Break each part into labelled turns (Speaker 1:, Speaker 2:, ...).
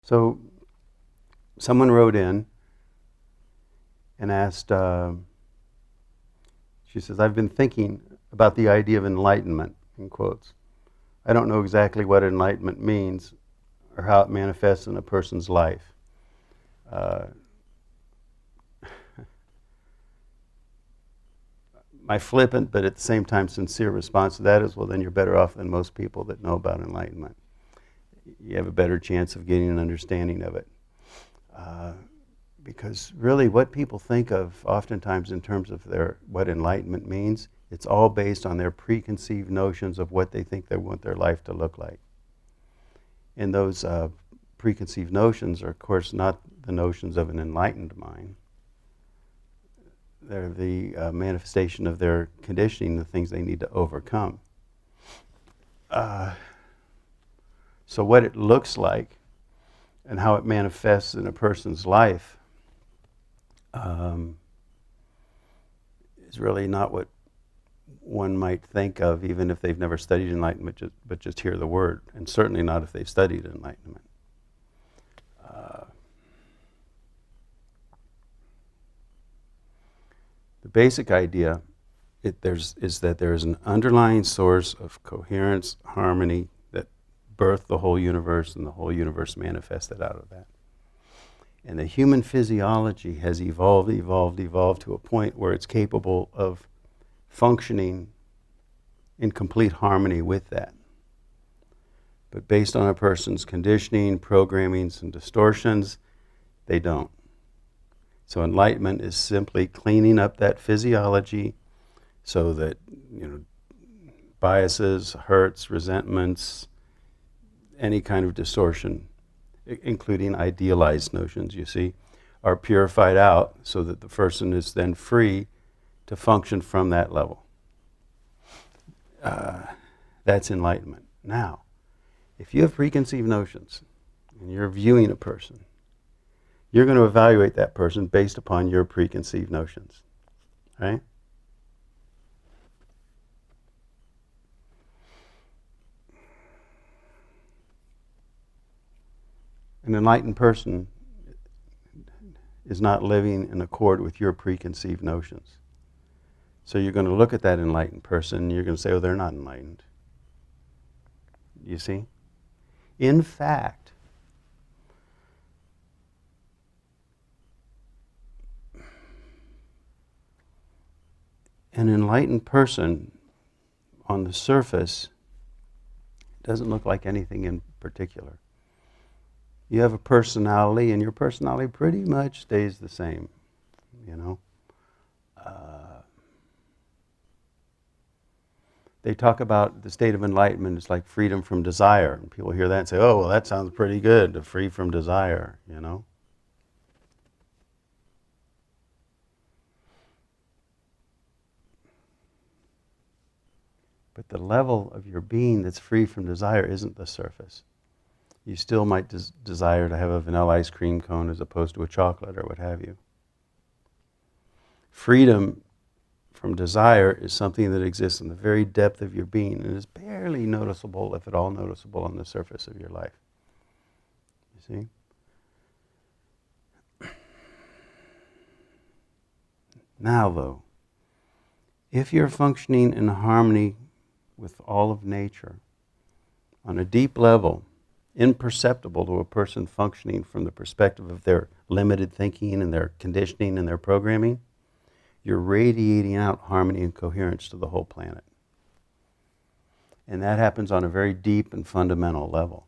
Speaker 1: So someone wrote in and asked, she says, I've been thinking about the idea of enlightenment, in quotes. I don't know exactly what enlightenment means or how it manifests in a person's life. My flippant, but at the same time sincere response to that is, well, then you're better off than most people that know about enlightenment. You have a better chance of getting an understanding of it. Because really what people think of oftentimes in terms of what enlightenment means, it's all based on their preconceived notions of what they think they want their life to look like. And those preconceived notions are, of course, not the notions of an enlightened mind. They're the manifestation of their conditioning, the things they need to overcome. So what it looks like and how it manifests in a person's life is really not what one might think of, even if they've never studied enlightenment, but just hear the word, and certainly not if they've studied enlightenment. The basic idea is that there is an underlying source of coherence, harmony, that birthed the whole universe, and the whole universe manifested out of that. And the human physiology has evolved to a point where it's capable of functioning in complete harmony with that. But based on a person's conditioning, programmings, and distortions, they don't. So enlightenment is simply cleaning up that physiology so that, biases, hurts, resentments, any kind of distortion, including idealized notions, you see, are purified out so that the person is then free to function from that level. That's enlightenment. Now, if you have preconceived notions and you're viewing a person, you're going to evaluate that person based upon your preconceived notions, right? An enlightened person is not living in accord with your preconceived notions. So you're going to look at that enlightened person and you're going to say, oh, they're not enlightened. You see? In fact, an enlightened person on the surface doesn't look like anything in particular. You have a personality, and your personality pretty much stays the same, They talk about the state of enlightenment as like freedom from desire. And people hear that and say, oh, well, that sounds pretty good, to free from desire, But the level of your being that's free from desire isn't the surface. You still might desire to have a vanilla ice cream cone as opposed to a chocolate or what have you. Freedom from desire is something that exists in the very depth of your being and is barely noticeable, if at all noticeable, on the surface of your life. You see? Now, though, if you're functioning in harmony with all of nature, on a deep level, imperceptible to a person functioning from the perspective of their limited thinking and their conditioning and their programming, you're radiating out harmony and coherence to the whole planet. And that happens on a very deep and fundamental level,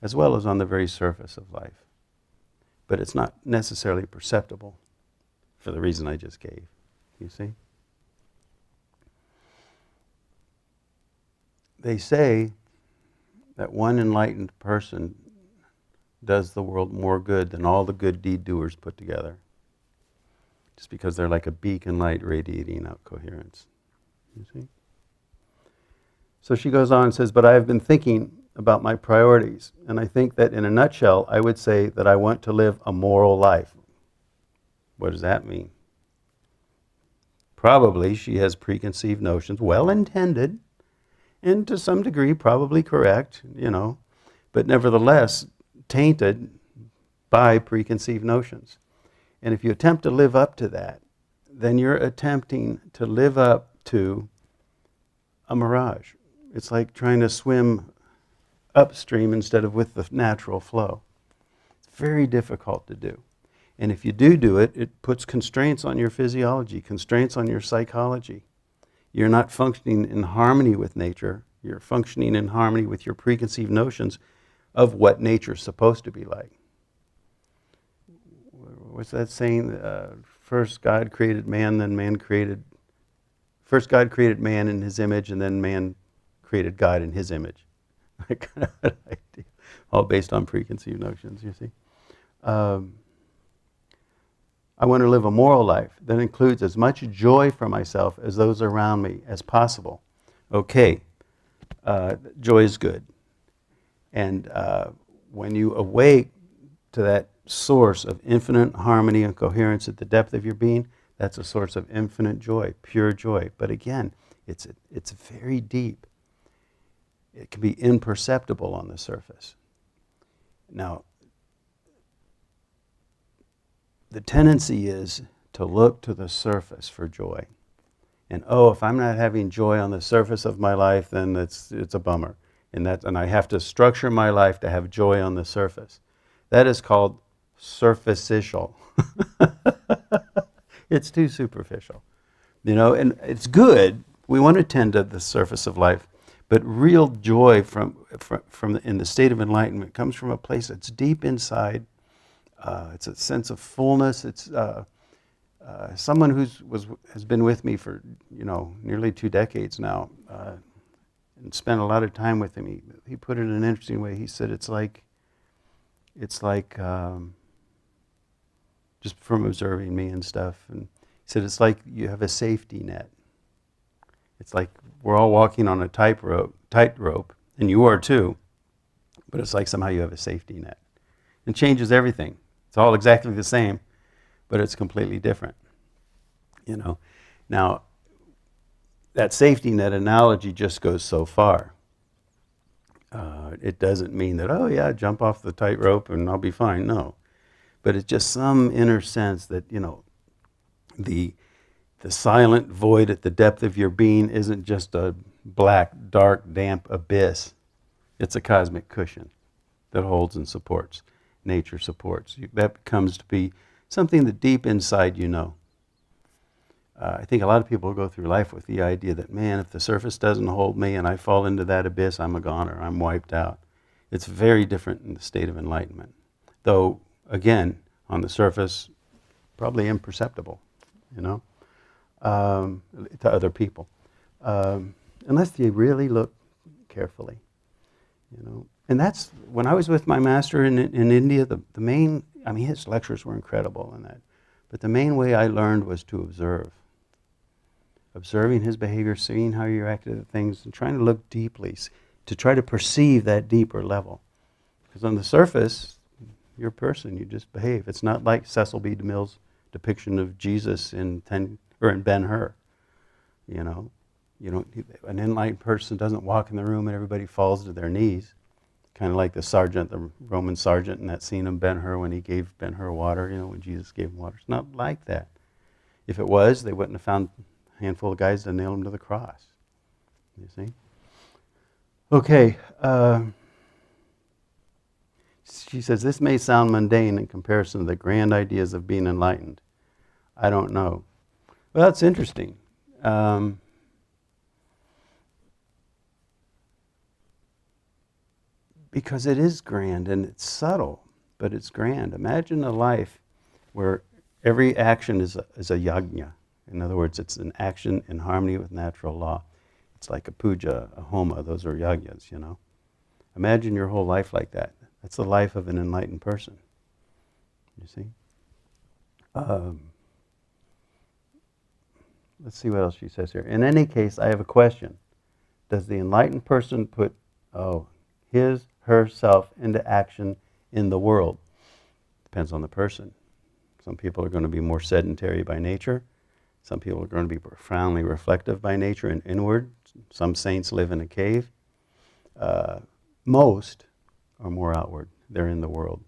Speaker 1: as well as on the very surface of life. But it's not necessarily perceptible for the reason I just gave. You see? They say that one enlightened person does the world more good than all the good deed doers put together. Just because they're like a beacon light radiating out coherence. You see? So she goes on and says, but I have been thinking about my priorities, and I think that in a nutshell, I would say that I want to live a moral life. What does that mean? Probably she has preconceived notions, well-intended, and to some degree probably correct, but nevertheless, tainted by preconceived notions. And if you attempt to live up to that, then you're attempting to live up to a mirage. It's like trying to swim upstream instead of with the natural flow. It's very difficult to do. And if you do it, it puts constraints on your physiology, constraints on your psychology. You're not functioning in harmony with nature. You're functioning in harmony with your preconceived notions of what nature's supposed to be like. What's that saying? First God created man, then man created... First God created man in his image, and then man created God in his image. That kind of idea. All based on preconceived notions, you see. I want to live a moral life that includes as much joy for myself as those around me as possible. Okay, joy is good. And when you awake to that source of infinite harmony and coherence at the depth of your being, that's a source of infinite joy, pure joy. But again, it's very deep. It can be imperceptible on the surface. Now, the tendency is to look to the surface for joy. And if I'm not having joy on the surface of my life, then it's a bummer. And I have to structure my life to have joy on the surface. That is called superficial. It's too superficial. And it's good. We want to tend to the surface of life. But real joy in the state of enlightenment comes from a place that's deep inside. It's a sense of fullness. It's someone has been with me for nearly 2 decades now, and spent a lot of time with him. He put it in an interesting way. He said it's like just from observing me and stuff. And he said it's like you have a safety net. It's like we're all walking on a tightrope, and you are too. But it's like somehow you have a safety net. It changes everything. It's all exactly the same, but it's completely different. Now, that safety net analogy just goes so far. It doesn't mean that, jump off the tightrope and I'll be fine. No. But it's just some inner sense that, the silent void at the depth of your being isn't just a black, dark, damp abyss. It's a cosmic cushion that holds and supports. Nature supports. That comes to be something that deep inside you know. I think a lot of people go through life with the idea that, man, if the surface doesn't hold me and I fall into that abyss, I'm a goner, I'm wiped out. It's very different in the state of enlightenment. Though, again, on the surface, probably imperceptible, to other people. Unless you really look carefully, And that's, when I was with my master in India, the main, his lectures were incredible in that. But the main way I learned was to observe. Observing his behavior, seeing how he reacted to things, and trying to look deeply, to try to perceive that deeper level. Because on the surface, you're a person, you just behave. It's not like Cecil B. DeMille's depiction of Jesus in Ben-Hur. An enlightened person doesn't walk in the room and everybody falls to their knees. Kind of like the Roman sergeant in that scene of Ben-Hur when he gave Ben-Hur water, when Jesus gave him water. It's not like that. If it was, they wouldn't have found a handful of guys to nail him to the cross. You see? Okay. She says, this may sound mundane in comparison to the grand ideas of being enlightened. I don't know. Well, that's interesting. Because it is grand and it's subtle, but it's grand. Imagine a life where every action is a yajna. In other words, it's an action in harmony with natural law. It's like a puja, a homa, those are yajnas, Imagine your whole life like that. That's the life of an enlightened person. You see? Let's see what else she says here. In any case, I have a question. Does the enlightened person put his, herself into action in the world? Depends on the person. Some people are going to be more sedentary by nature. Some people are going to be profoundly reflective by nature and inward. Some saints live in a cave. Most are more outward. they're in the world.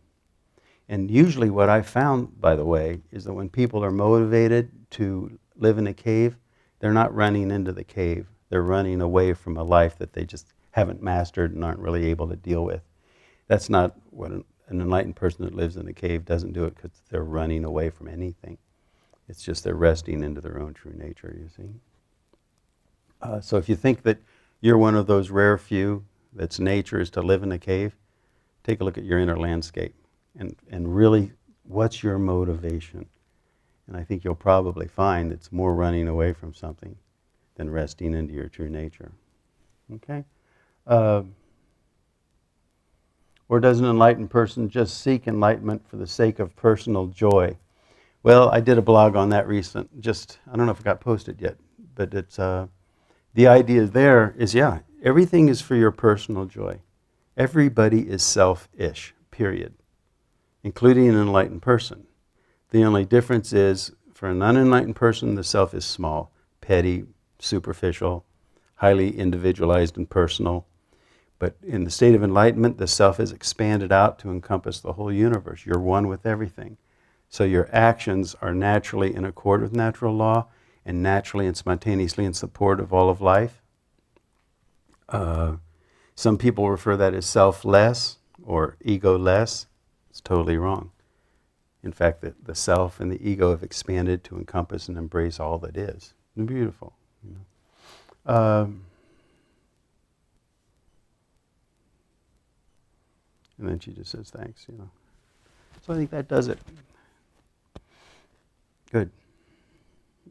Speaker 1: And usually what I found, by the way, is that when people are motivated to live in a cave, they're not running into the cave. They're running away from a life that they just haven't mastered and aren't really able to deal with. That's not what an enlightened person that lives in a cave doesn't do it because they're running away from anything. It's just they're resting into their own true nature, you see. So if you think that you're one of those rare few that's nature is to live in a cave, take a look at your inner landscape and really, what's your motivation? And I think you'll probably find it's more running away from something than resting into your true nature. Okay? Or does an enlightened person just seek enlightenment for the sake of personal joy? Well, I did a blog on that I don't know if it got posted yet, but it's, the idea there is, everything is for your personal joy. Everybody is selfish, period, including an enlightened person. The only difference is, for an unenlightened person, the self is small, petty, superficial, highly individualized and personal. But in the state of enlightenment, the self is expanded out to encompass the whole universe. You're one with everything. So your actions are naturally in accord with natural law and naturally and spontaneously in support of all of life. Some people refer that as selfless or ego-less. It's totally wrong. In fact, the self and the ego have expanded to encompass and embrace all that is. It's beautiful. You know. And then she just says, thanks, you know. So I think that does it. Good.